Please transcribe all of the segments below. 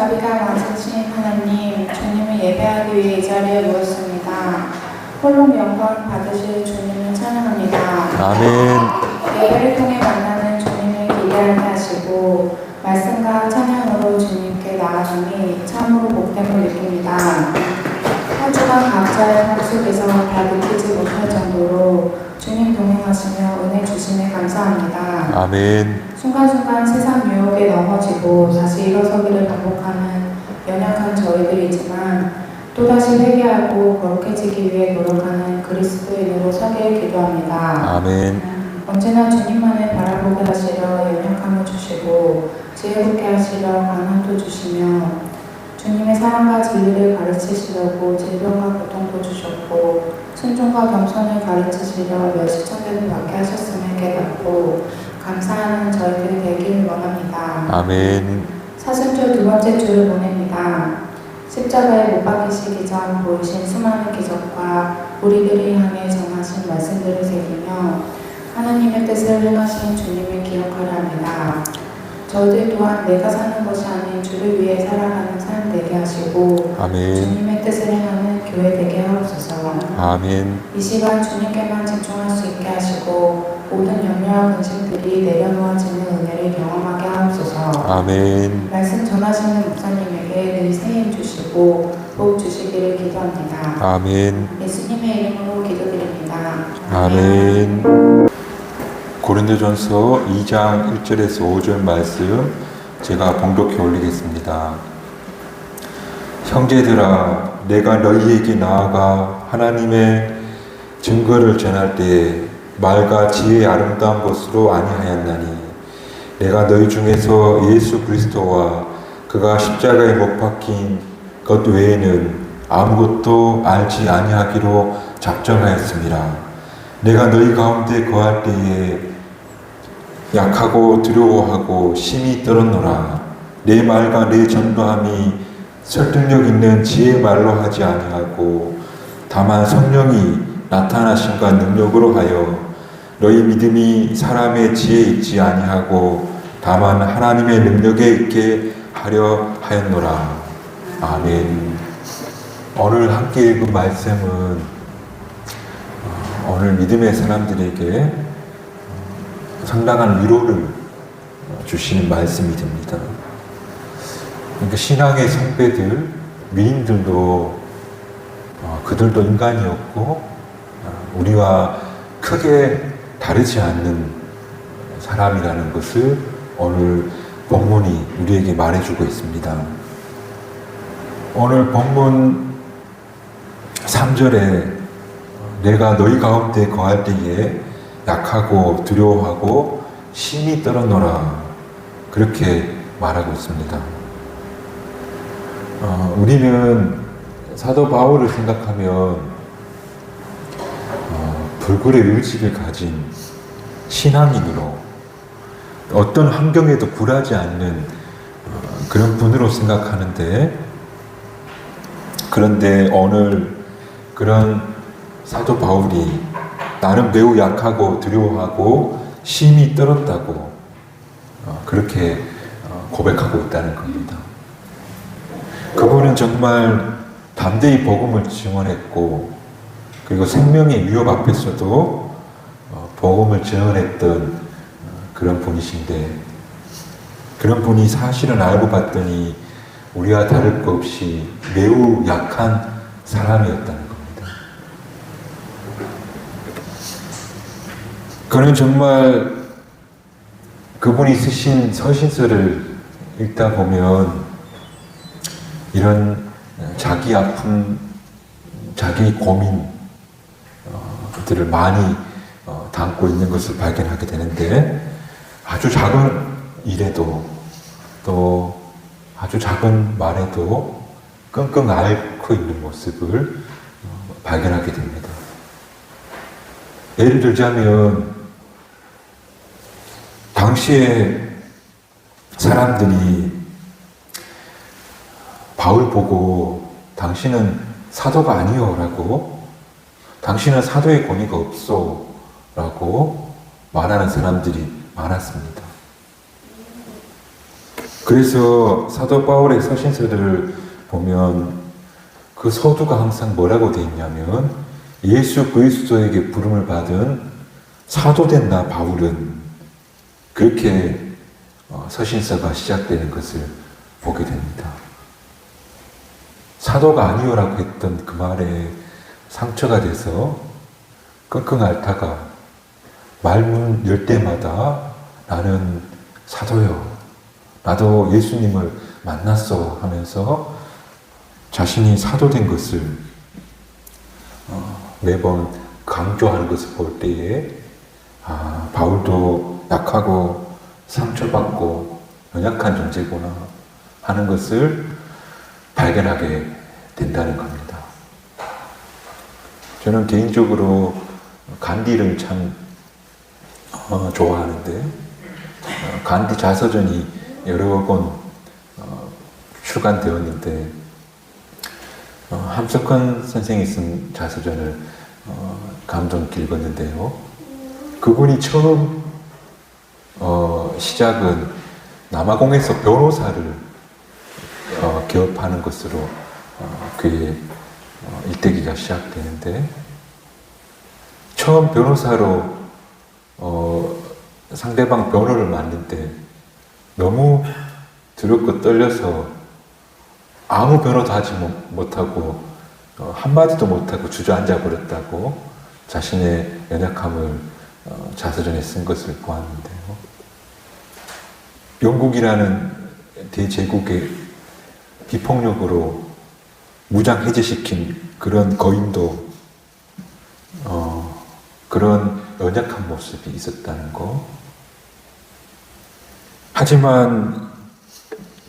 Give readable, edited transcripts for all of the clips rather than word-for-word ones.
자비가 많으신 하나님, 주님을 예배하기 위해 이 자리에 모였습니다. 홀로 영광 받으실 주님을 찬양합니다. 아멘. 예배를 통해 만나는 주님을 기대하게 하시고 말씀과 찬양으로 주님께 나아가니 참으로 복됨을 느낍니다. 한 주간 각자의 삶 속에서 다 느끼지 못할 정도로 주님 동행하시며 은혜 주심에 감사합니다. 아멘. 순간순간 세상 유혹에 넘어지고 다시 일어서기를 반복하는 연약한 저희들이지만 또다시 회개하고 거룩해지기 위해 노력하는 그리스도인으로 서게 기도합니다. 아멘. 언제나 주님만을 바라보게 하시려 연약함을 주시고 지혜롭게 하시려 강함도 주시며 주님의 사랑과 진리를 가르치시려고 질병과 고통도 주셨고 순종과 겸손을 가르치시려 멸시천대를 받게 하셨음을 깨닫고 감사하는 저희들 되길 원합니다. 아멘. 사순절 두 번째 주를 보냅니다. 십자가에 못 박히시기 전 보이신 수많은 기적과 우리들을 향해 전하신 말씀들을 새기며 하나님의 뜻을 행하신 주님을 기억하려 합니다. 저희들 또한 내가 사는 것이 아닌 주를 위해 살아가는 삶 되게 하시고 아멘. 주님의 뜻을 행하는 교회 되게 하옵소서. 아멘. 이 시간 주님께만 집중할 수 있게 하시고 모든 염려와 근심들이 내려놓아지는 은혜를 경험하게 하옵소서. 아멘. 말씀 전하시는 목사님에게 늘 세임 주시고 복 주시기를 기도합니다. 아멘. 예수님의 이름으로 기도드립니다. 아멘. 고린도전서 2장 1절에서 5절 말씀 제가 봉독해 올리겠습니다. 형제들아, 내가 너희에게 나아가 하나님의 증거를 전할 때에 말과 지혜의 아름다운 것으로 아니하였나니 내가 너희 중에서 예수 그리스도와 그가 십자가에 못 박힌 것 외에는 아무것도 알지 아니하기로 작정하였습니다. 내가 너희 가운데 거할 때에 약하고 두려워하고 심히 떨었노라. 내 말과 내 전도함이 설득력 있는 지혜의 말로 하지 아니하고 다만 성령이 나타나심과 능력으로 하여 너희 믿음이 사람의 지혜에 있지 아니하고 다만 하나님의 능력에 있게 하려 하였노라. 아멘. 오늘 함께 읽은 말씀은 오늘 믿음의 사람들에게 상당한 위로를 주시는 말씀이 됩니다. 그러니까 신앙의 선배들, 미인들도 그들도 인간이었고 우리와 크게 다르지 않는 사람이라는 것을 오늘 본문이 우리에게 말해주고 있습니다. 오늘 본문 3절에 내가 너희 가운데 거할 때에 약하고 두려워하고 심히 떨었노라 그렇게 말하고 있습니다. 우리는 사도 바울을 생각하면 불굴의 의지를 가진 신앙인으로 어떤 환경에도 굴하지 않는 그런 분으로 생각하는데 그런데 오늘 그런 사도 바울이 나는 매우 약하고 두려워하고 심히 떨었다고 그렇게 고백하고 있다는 겁니다. 그분은 정말 담대히 복음을 증언했고 그리고 생명의 위협 앞에서도 복음을 증언했던 그런 분이신데 그런 분이 사실은 알고 봤더니 우리와 다를 것 없이 매우 약한 사람이었다는 겁니다. 그는 정말 그분이 쓰신 서신서를 읽다 보면 이런 자기 아픔, 자기 고민 들을 많이 담고 있는 것을 발견하게 되는데 아주 작은 일에도 또 아주 작은 말에도 끙끙 앓고 있는 모습을 발견하게 됩니다. 예를 들자면 당시에 사람들이 바울 보고 당신은 사도가 아니요 라고 당신은 사도의 권위가 없어 라고 말하는 사람들이 많았습니다. 그래서 사도 바울의 서신서들을 보면 그 서두가 항상 뭐라고 되어 있냐면 예수 그리스도에게 부름을 받은 사도된 나 바울은 그렇게 서신서가 시작되는 것을 보게 됩니다. 사도가 아니오라고 했던 그 말에 상처가 돼서 끙끙 앓다가 말문 열 때마다 나는 사도요. 나도 예수님을 만났어 하면서 자신이 사도된 것을 매번 강조하는 것을 볼 때에 바울도 약하고 상처받고 연약한 존재구나 하는 것을 발견하게 된다는 겁니다. 저는 개인적으로 간디를 참 좋아하는데 간디 자서전이 여러 번 출간되었는데 함석헌 선생이 쓴 자서전을 감동 깊게 읽었는데요. 그분이 처음 시작은 남아공에서 변호사를 개업하는 것으로 그의 일대기가 시작되는데 처음 변호사로 상대방 변호를 맡는데 너무 두렵고 떨려서 아무 변호도 하지 못하고 한마디도 못하고 주저앉아 버렸다고 자신의 연약함을 자서전에 쓴 것을 보았는데요. 영국이라는 대제국의 비폭력으로 무장 해제시킨 그런 거인도 그런 연약한 모습이 있었다는 거. 하지만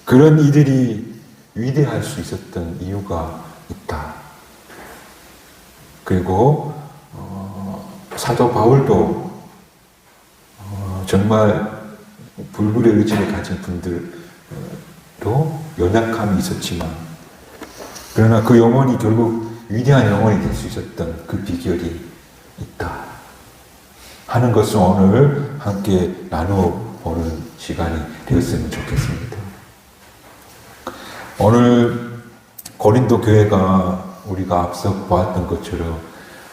그런 이들이 위대할 수 있었던 이유가 있다. 그리고 사도 바울도 정말 불굴의 의지를 가진 분들로 연약함이 있었지만 그러나 그 영혼이 결국 위대한 영혼이 될 수 있었던 그 비결이 있다 하는 것을 오늘 함께 나눠보는 시간이 되었으면 좋겠습니다. 오늘 고린도 교회가 우리가 앞서 보았던 것처럼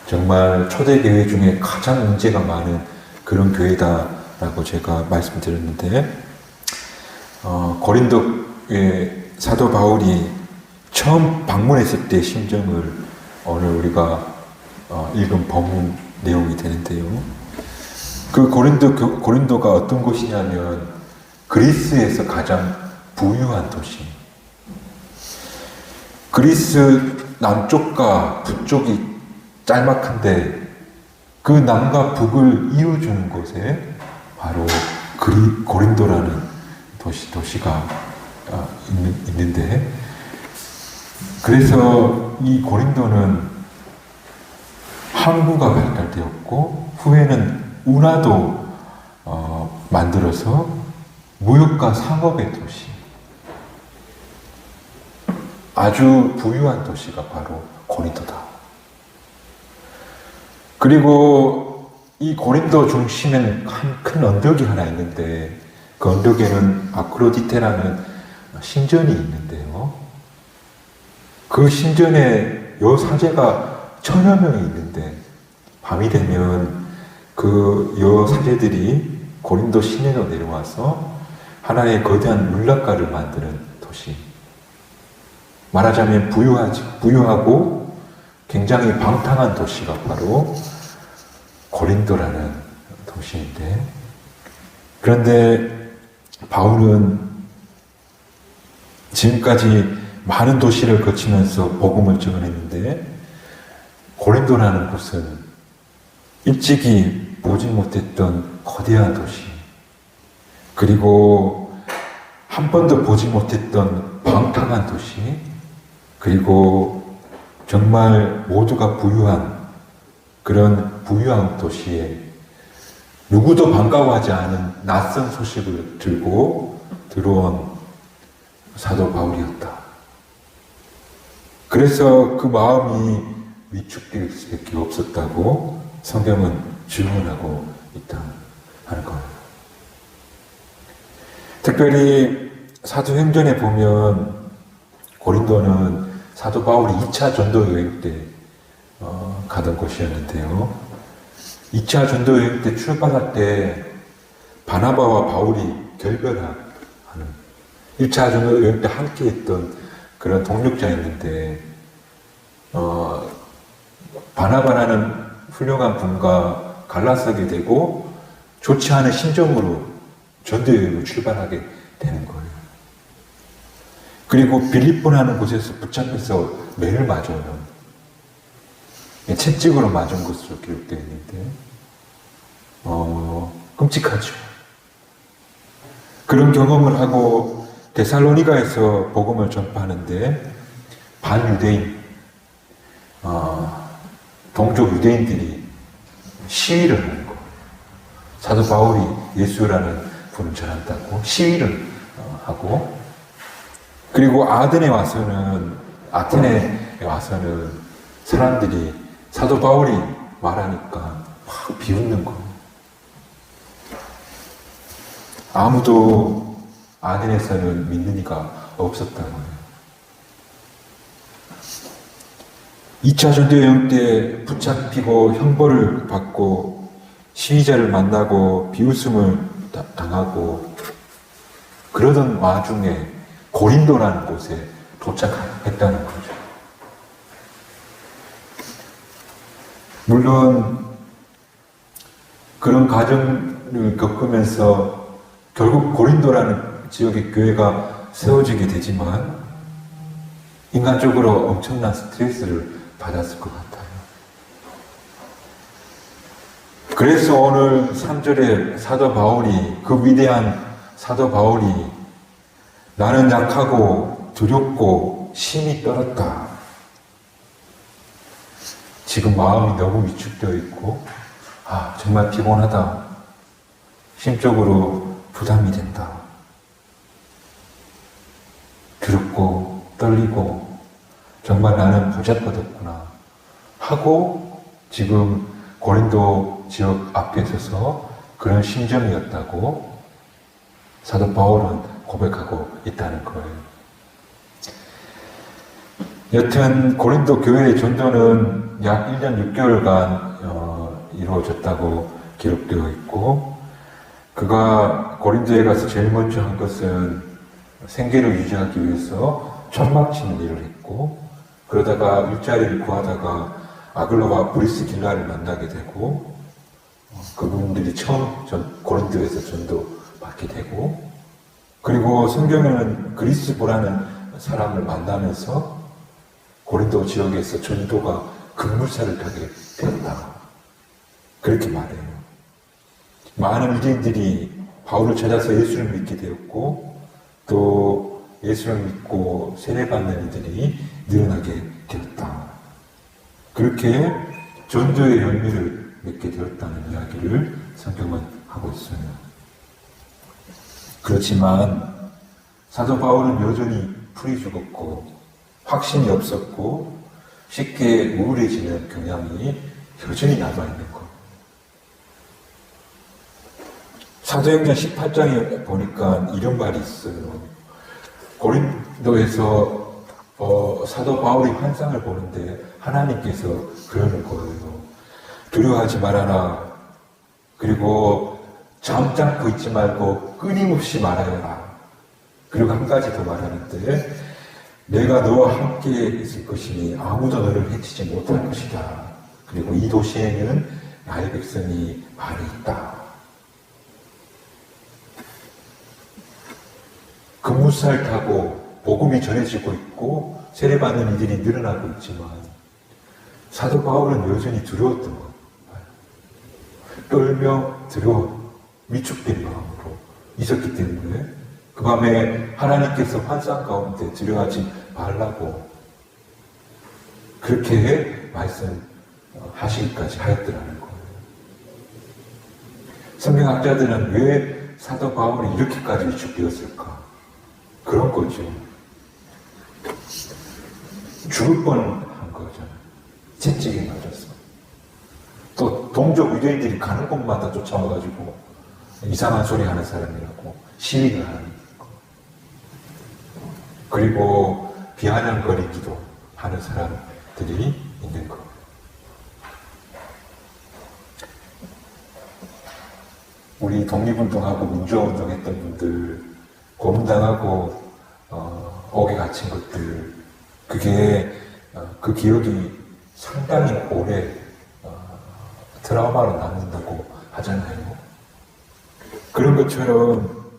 정말 초대교회 중에 가장 문제가 많은 그런 교회다라고 제가 말씀드렸는데 고린도의 사도 바울이 처음 방문했을 때 심정을 오늘 우리가 읽은 본문 내용이 되는데요. 그 고린도가 어떤 곳이냐면 그리스에서 가장 부유한 도시. 그리스 남쪽과 북쪽이 짤막한데 그 남과 북을 이어주는 곳에 바로 고린도라는 도시가 있는데 그래서 이 고린도는 항구가 발달되었고 후에는 운하도 만들어서 무역과 상업의 도시, 아주 부유한 도시가 바로 고린도다. 그리고 이 고린도 중심엔 큰 언덕이 하나 있는데 그 언덕에는 아크로디테라는 신전이 있는데요. 그 신전에 여사제가 1000여 명이 있는데 밤이 되면 그 여사제들이 고린도 시내로 내려와서 하나의 거대한 문락가를 만드는 도시. 말하자면 부유하고 굉장히 방탕한 도시가 바로 고린도라는 도시인데 그런데 바울은 지금까지 많은 도시를 거치면서 복음을 전했는데 고린도라는 곳은 일찍이 보지 못했던 거대한 도시 그리고 한 번도 보지 못했던 방탕한 도시 그리고 정말 모두가 부유한 그런 부유한 도시에 누구도 반가워하지 않은 낯선 소식을 들고 들어온 사도 바울이었다. 그래서 그 마음이 위축될 수밖에 없었다고 성경은 증언하고 있다 하는 거예요. 특별히 사도행전에 보면 고린도는 사도 바울이 2차 전도 여행 때 가던 곳이었는데요. 2차 전도 여행 때 출발할 때 바나바와 바울이 결별하는 1차 전도 여행 때 함께 했던 그런 동력자였는데 바나바라는 훌륭한 분과 갈라서게 되고 좋지 않은 심정으로 전도 여행을 출발하게 되는 거예요. 그리고 빌립보라는 곳에서 붙잡혀서 매를 맞아요. 채찍으로 맞은 것으로 기록되어 있는데 끔찍하죠. 그런 경험을 하고 데살로니가에서 복음을 전파하는데 반유대인, 동족 유대인들이 시위를 하는 거예요. 사도 바울이 예수라는 분을 전한다고 시위를 하고, 그리고 아테네에 와서는 사람들이 사도 바울이 말하니까 막 비웃는 거예요. 아무도 아테네에서는 믿는 이가 없었다는 거예요. 2차 전도 여행 때 붙잡히고 형벌을 받고 시위자를 만나고 비웃음을 당하고 그러던 와중에 고린도라는 곳에 도착했다는 거죠. 물론 그런 과정을 겪으면서 결국 고린도라는 지역의 교회가 세워지게 되지만 인간적으로 엄청난 스트레스를 받았을 것 같아요. 그래서 오늘 3절에 사도 바울이, 그 위대한 사도 바울이 나는 약하고 두렵고 심히 떨었다. 지금 마음이 너무 위축되어 있고 정말 피곤하다. 심적으로 부담이 된다. 두렵고 떨리고 정말 나는 보잘것없구나 하고 지금 고린도 지역 앞에 서서 그런 심정이었다고 사도 바울은 고백하고 있다는 거예요. 여튼 고린도 교회의 전도는 약 1년 6개월간 이루어졌다고 기록되어 있고, 그가 고린도에 가서 제일 먼저 한 것은 생계를 유지하기 위해서 천막 치는 일을 했고, 그러다가 일자리를 구하다가 아글로와 브리스길라를 만나게 되고, 그분들이 처음 고린도에서 전도받게 되고, 그리고 성경에는 그리스도라는 사람을 만나면서 고린도 지역에서 전도가 급물살을 타게 되었다. 그렇게 말해요. 많은 유대인들이 바울을 찾아서 예수를 믿게 되었고, 또 예수를 믿고 세례받는 이들이 늘어나게 되었다. 그렇게 전도의 열매를 맺게 되었다는 이야기를 성경은 하고 있어요. 그렇지만 사도 바울은 여전히 풀이 죽었고 확신이 없었고 쉽게 우울해지는 경향이 여전히 남아있는 것. 사도행전 18장에 보니까 이런 말이 있어요. 고린도에서 사도 바울이 환상을 보는데 하나님께서 그러는 거예요. 두려워하지 말아라. 그리고 잠잠고 있지 말고 끊임없이 말하여라. 그리고 한 가지 더 말하는데 내가 너와 함께 있을 것이니 아무도 너를 해치지 못할 것이다. 그리고 이 도시에는 나의 백성이 많이 있다. 급무살 타고 복음이 전해지고 있고 세례받는 이들이 늘어나고 있지만 사도 바울은 여전히 두려웠던 거예요. 떨며 두려워 위축된 마음으로 있었기 때문에 그 밤에 하나님께서 환상 가운데 두려워하지 말라고 그렇게 말씀하시기까지 하였더라는 거예요. 성경학자들은 왜 사도 바울이 이렇게까지 위축되었을까? 그런 거죠. 죽을 뻔한 거잖아요. 채찍에 맞아서. 또 동족 유대인들이 가는 곳마다 쫓아와가지고 이상한 소리 하는 사람이라고 시위를 하는 거. 그리고 비아냥거리기도 하는 사람들이 있는 것. 우리 독립운동하고 민주화운동 했던 분들, 고문당하고 옥에 갇힌 것들, 그게 그 기억이 상당히 오래 트라우마로 남는다고 하잖아요. 그런 것처럼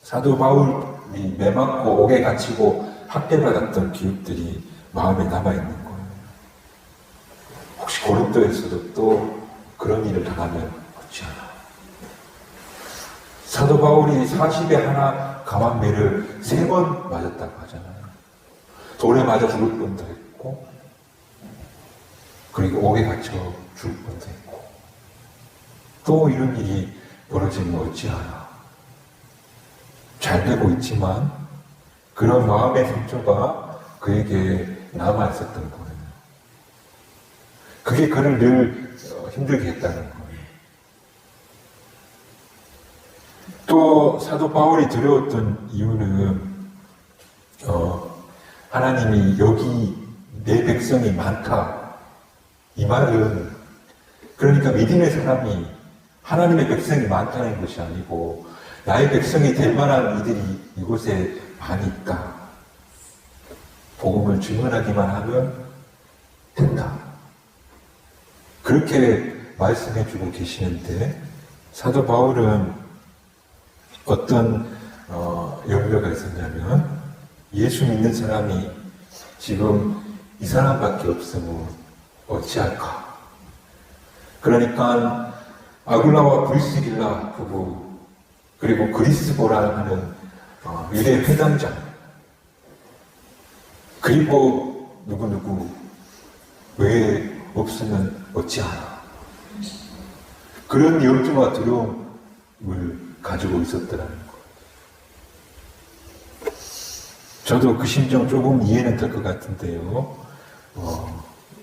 사도 바울이 매 맞고 옥에 갇히고 학대받았던 기억들이 마음에 남아있는 거예요. 혹시 고린도에서도 또 그런 일을 당하면 어찌 하나. 사도 바울이 40에 하나 감한 매를 3번 맞았다고 하잖아요. 돌에 맞아 죽을 뻔도 했고, 그리고 옥에 갇혀 죽을 뻔도 했고, 또 이런 일이 벌어지면 어찌하나. 잘 되고 있지만 그런 마음의 상처가 그에게 남아있었던 거예요. 그게 그를 늘 힘들게 했다는 거예요. 또 사도 바울이 두려웠던 이유는 하나님이 여기 내 백성이 많다. 이 말은 그러니까 믿음의 사람이 하나님의 백성이 많다는 것이 아니고 나의 백성이 될 만한 이들이 이곳에 많이 있다. 복음을 증언하기만 하면 된다. 그렇게 말씀해주고 계시는데 사도 바울은 어떤 염려가 있었냐면 예수 믿는 사람이 지금 이 사람밖에 없으면 어찌할까. 그러니까 아굴라와 브리스길라 부부 그리고 그리스보라 하는 유대 회당장 그리고 누구누구 왜 없으면 어찌하나. 그런 염두와 두려움을 가지고 있었더라는 거예요. 저도 그 심정 조금 이해는 될 것 같은데요.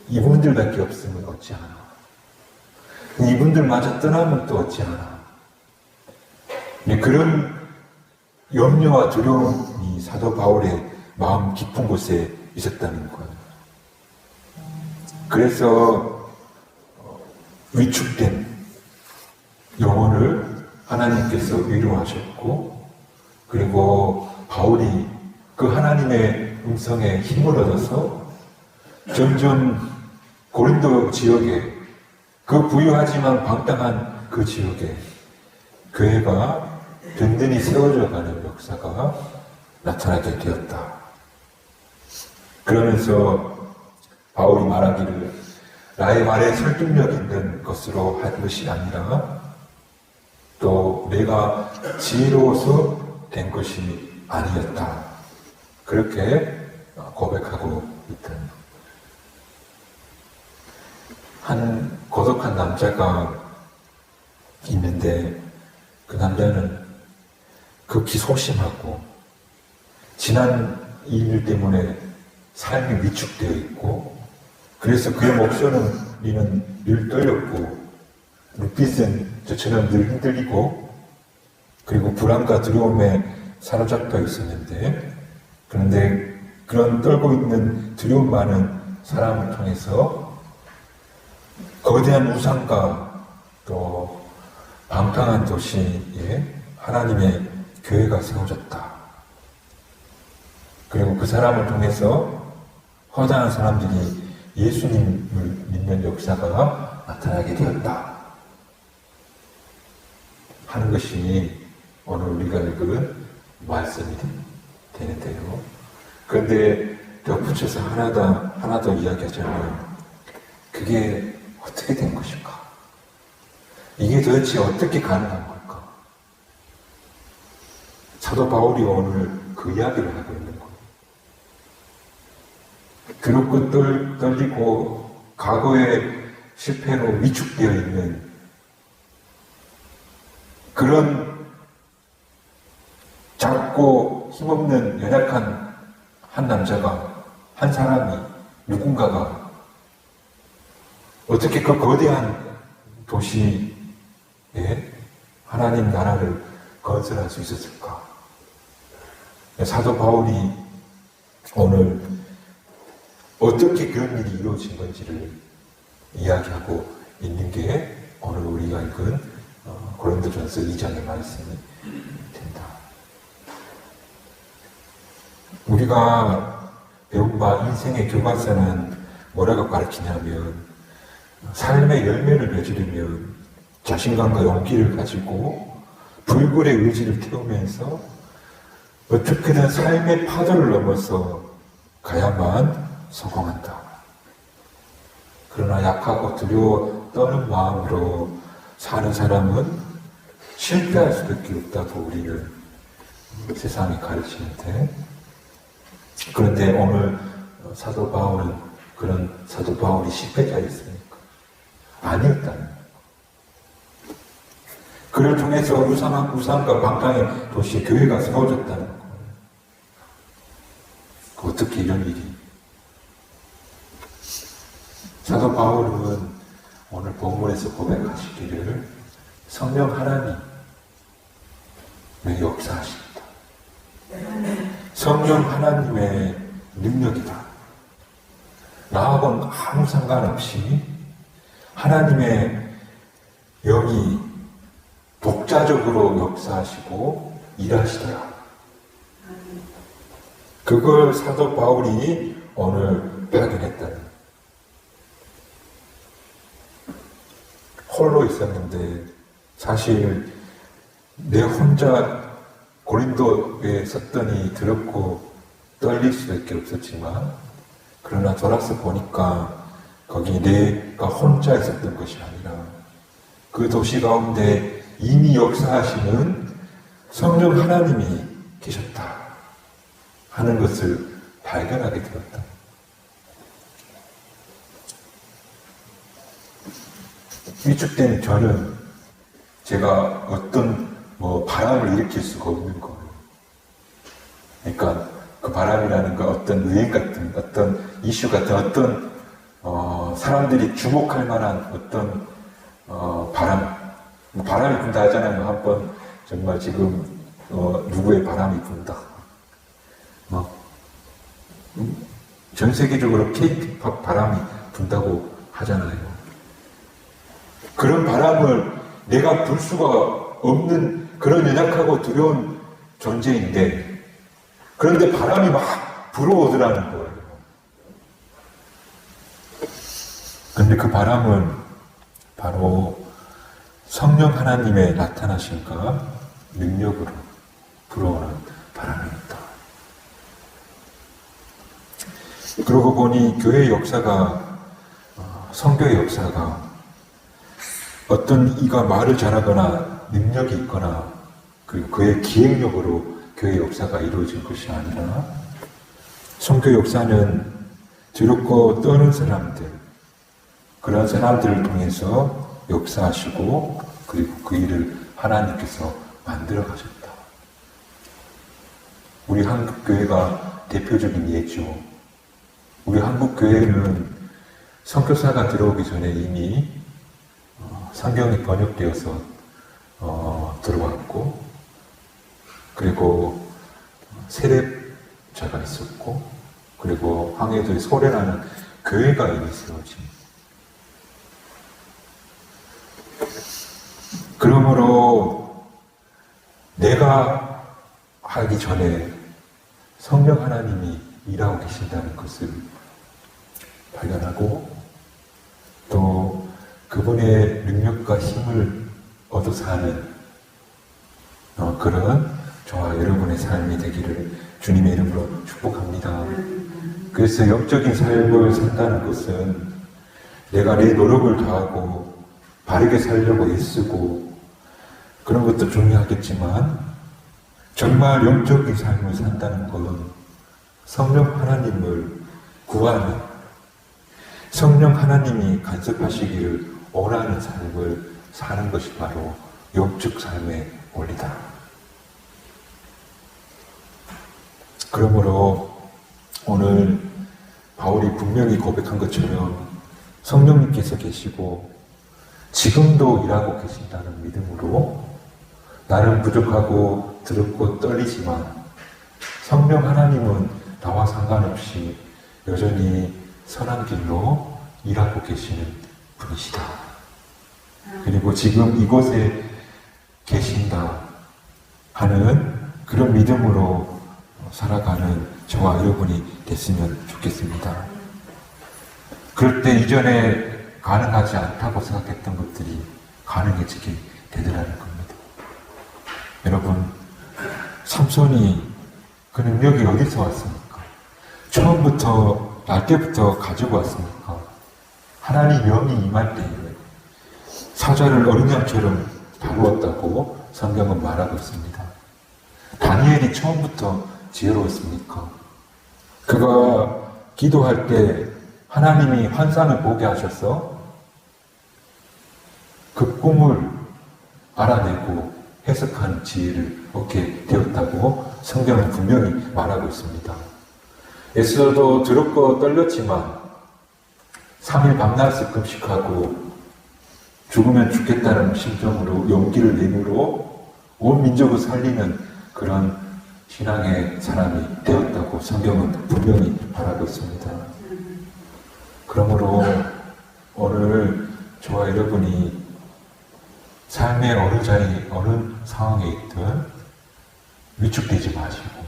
이분들밖에 없으면 어찌하나. 이분들마저 떠나면 또 어찌하나. 그런 염려와 두려움이 사도 바울의 마음 깊은 곳에 있었다는 거예요. 그래서 위축된 영혼을 하나님께서 위로하셨고, 그리고 바울이 그 하나님의 음성에 힘을 얻어서 점점 고린도 지역에 그 부유하지만 방탕한 그 지역에 교회가 든든히 세워져 가는 역사가 나타나게 되었다. 그러면서 바울이 말하기를 나의 말에 설득력 있는 것으로 한 것이 아니라 또 내가 지혜로워서 된 것이 아니었다. 그렇게 고백하고 있던 한 고독한 남자가 있는데 그 남자는 극히 소심하고 지난 일 때문에 삶이 위축되어 있고 그래서 그의 목소리는 늘 떨렸고 눈빛은 저처럼 늘 흔들리고 그리고 불안과 두려움에 사로잡혀 있었는데 그런데 그런 떨고 있는 두려움 많은 사람을 통해서 거대한 우상과 또 방탕한 도시에 하나님의 교회가 세워졌다. 그리고 그 사람을 통해서 허다한 사람들이 예수님을 믿는 역사가 나타나게 되었다. 하는 것이 오늘 우리가 읽은 말씀이 되는데요. 그런데 덧붙여서 하나 더 이야기하자면 그게 어떻게 된 것인가? 이게 도대체 어떻게 가능한 걸까? 사도 바울이 오늘 그 이야기를 하고 있는 거예요. 두렵고 떨리고 과거의 실패로 위축되어 있는 그런 작고 힘없는 연약한 한 남자가, 한 사람이, 누군가가 어떻게 그 거대한 도시에 하나님 나라를 건설할 수 있었을까? 사도 바울이 오늘 어떻게 그런 일이 이루어진 건지를 이야기하고 있는 게 오늘 우리가 읽은 고린도전서 2장의 말씀이 된다. 우리가 배운 바 인생의 교과서는 뭐라고 가르치냐면 삶의 열매를 맺으려면 자신감과 용기를 가지고 불굴의 의지를 태우면서 어떻게든 삶의 파도를 넘어서 가야만 성공한다. 그러나 약하고 두려워 떠는 마음으로 사는 사람은 실패할 수밖에 없다고 우리는 세상이 가르치는데, 그런데 오늘 사도 바울은 그런 사도 바울이 실패자였습니까? 아니었다는 거예요. 그를 통해서 우상과 방탕의 도시 교회가 세워졌다는 거예요. 어떻게 이런 일이? 사도 바울은 오늘 본문에서 고백하시기를 성령 하나님의 역사하신다. 성령 하나님의 능력이다. 나하고는 아무 상관없이 하나님의 영이 독자적으로 역사하시고 일하시더라. 그걸 사도 바울이 오늘 발견했다는. 홀로 있었는데 사실 내 혼자 고린도에 썼더니 들었고 떨릴 수밖에 없었지만, 그러나 돌아서 보니까 거기 내가 혼자 있었던 것이 아니라 그 도시 가운데 이미 역사하시는 성령 하나님이 계셨다 하는 것을 발견하게 되었다. 위축된 저는 제가 어떤 바람을 일으킬 수가 없는 거예요. 그러니까 그 바람이라는 거 어떤 유행 같은, 어떤 이슈 같은, 어떤 사람들이 주목할 만한 어떤 바람이 분다 하잖아요. 한번 정말 지금 누구의 바람이 분다. 전 세계적으로 K-팝 바람이 분다고 하잖아요. 그런 바람을 내가 불 수가 없는 그런 연약하고 두려운 존재인데, 그런데 바람이 막 불어오더라는 거예요. 그런데 그 바람은 바로 성령 하나님의 나타나심과 능력으로 불어오는 바람이었다. 그러고 보니 교회의 역사가, 성교의 역사가 어떤 이가 말을 잘하거나 능력이 있거나 그리고 그의 기획력으로 교회 역사가 이루어진 것이 아니라, 성교 역사는 두렵고 떠는 사람들, 그런 사람들을 통해서 역사하시고 그리고 그 일을 하나님께서 만들어 가셨다. 우리 한국 교회가 대표적인 예죠. 우리 한국 교회는 선교사가 들어오기 전에 이미 성경이 번역되어서 들어왔고, 그리고 세례자가 있었고, 그리고 황해도의 소래라는 교회가 이미 세워진. 그러므로 내가 하기 전에 성령 하나님이 일하고 계신다는 것을 발견하고, 또 그분의 능력과 힘을 얻어서 하는 그런 저와 여러분의 삶이 되기를 주님의 이름으로 축복합니다. 그래서 영적인 삶을 산다는 것은 내가 내 노력을 다하고 바르게 살려고 애쓰고 그런 것도 중요하겠지만, 정말 영적인 삶을 산다는 것은 성령 하나님을 구하는, 성령 하나님이 간섭하시기를 원하는 삶을 사는 것이 바로 영적 삶의 원리다. 그러므로 오늘 바울이 분명히 고백한 것처럼 성령님께서 계시고 지금도 일하고 계신다는 믿음으로, 나는 부족하고 두렵고 떨리지만 성령 하나님은 나와 상관없이 여전히 선한 길로 일하고 계시는 분이시다. 그리고 지금 이곳에 계신다 하는 그런 믿음으로 살아가는 저와 여러분이 됐으면 좋겠습니다. 그럴 때 이전에 가능하지 않다고 생각했던 것들이 가능해지게 되더라는 겁니다. 여러분, 삼손이 그 능력이 어디서 왔습니까? 처음부터, 날 때부터 가지고 왔습니까? 하나님 영이 임할 때에 사자를 어린 양처럼 다루었다고 성경은 말하고 있습니다. 다니엘이 처음부터 지혜로웠습니까? 그가 기도할 때 하나님이 환상을 보게 하셔서 그 꿈을 알아내고 해석하는 지혜를 얻게 되었다고 성경은 분명히 말하고 있습니다. 에스더도 두렵고 떨렸지만 3일 밤낮을 금식하고 죽으면 죽겠다는 심정으로 용기를 내므로 온 민족을 살리는 그런 신앙의 사람이 되었다고 성경은 분명히 말하고 있습니다. 그러므로 오늘 저와 여러분이 삶의 어느 자리, 어느 상황에 있든 위축되지 마시고,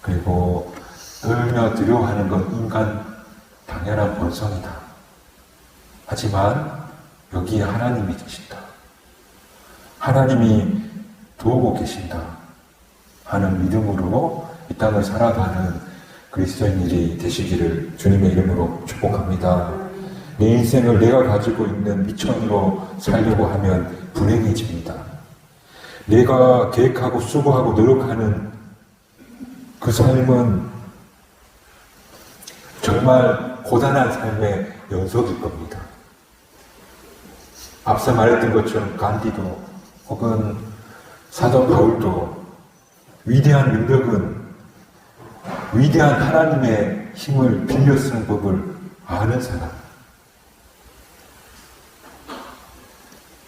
그리고 떨며 두려워하는 건 인간 당연한 본성이다. 하지만 여기에 하나님이 계신다. 하나님이 도우고 계신다 하는 믿음으로 이 땅을 살아가는 그리스도인들이 되시기를 주님의 이름으로 축복합니다. 내 인생을 내가 가지고 있는 미천으로 살려고 하면 불행해집니다. 내가 계획하고 수고하고 노력하는 그 삶은 정말 고단한 삶의 연속일 겁니다. 앞서 말했던 것처럼 간디도 혹은 사도 바울도 위대한 능력은 위대한 하나님의 힘을 빌려 쓰는 법을 아는 사람.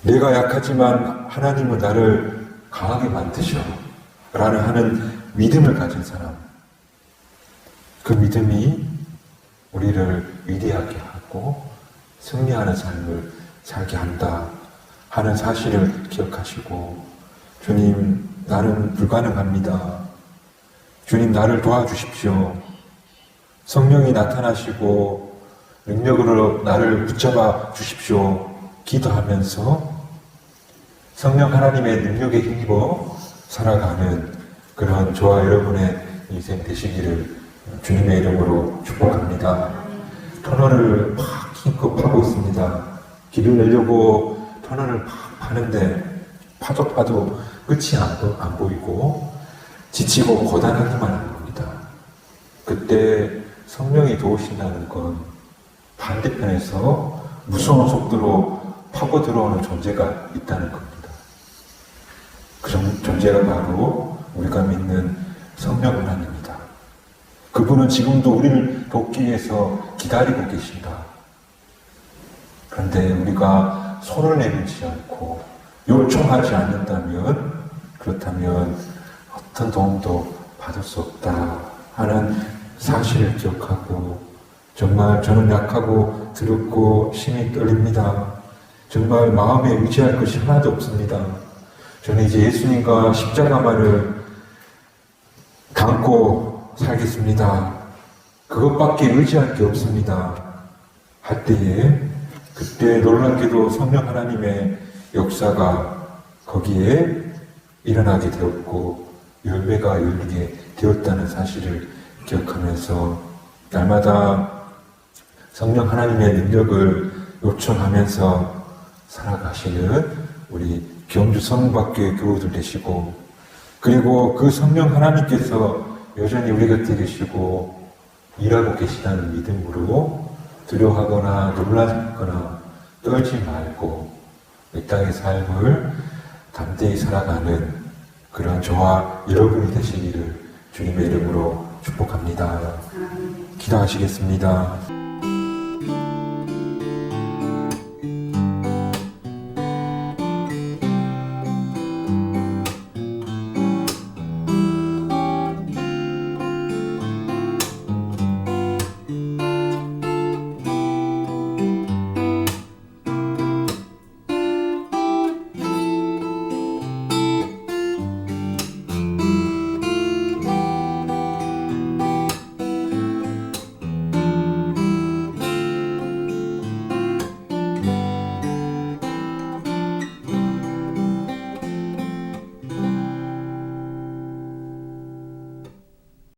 내가 약하지만 하나님은 나를 강하게 만드셔 라는 하는 믿음을 가진 사람. 그 믿음이 우리를 위대하게 하고 승리하는 삶을 살게 한다 하는 사실을 기억하시고, 주님, 나는 불가능합니다. 주님, 나를 도와주십시오. 성령이 나타나시고 능력으로 나를 붙잡아 주십시오. 기도하면서 성령 하나님의 능력에 힘입어 살아가는 그런 저와 여러분의 인생 되시기를 주님의 이름으로 축복합니다. 터널을 막 힘껏 파고 있습니다. 길을 내려고 터널을 막 파는데 파도 끝이 안 보이고 지치고 고단하기만 한 겁니다. 그때 성령이 도우신다는 건 반대편에서 무서운 속도로 파고 들어오는 존재가 있다는 겁니다. 그 존재가 바로 우리가 믿는 성령 하나님입니다. 그분은 지금도 우리를 돕기 위해서 기다리고 계신다. 그런데 우리가 손을 내밀지 않고 요청하지 않는다면, 그렇다면 어떤 도움도 받을 수 없다 하는 사실을 기억하고, 정말 저는 약하고 두렵고 심히 떨립니다. 정말 마음에 의지할 것이 하나도 없습니다. 저는 이제 예수님과 십자가만을 담고 살겠습니다. 그것밖에 의지할 게 없습니다. 할 때에 그때 놀랍게도 성령 하나님의 역사가 거기에 일어나게 되었고 열매가 열리게 되었다는 사실을 기억하면서 날마다 성령 하나님의 능력을 요청하면서 살아가시는 우리 경주 성박교회 교우들 되시고, 그리고 그 성령 하나님께서 여전히 우리 곁에 계시고 일하고 계시다는 믿음으로 두려워하거나 놀라거나 떨지 말고 이 땅의 삶을 담대히 살아가는 그런 저와 여러분이 되시기를 주님의 이름으로 축복합니다. 기도하시겠습니다.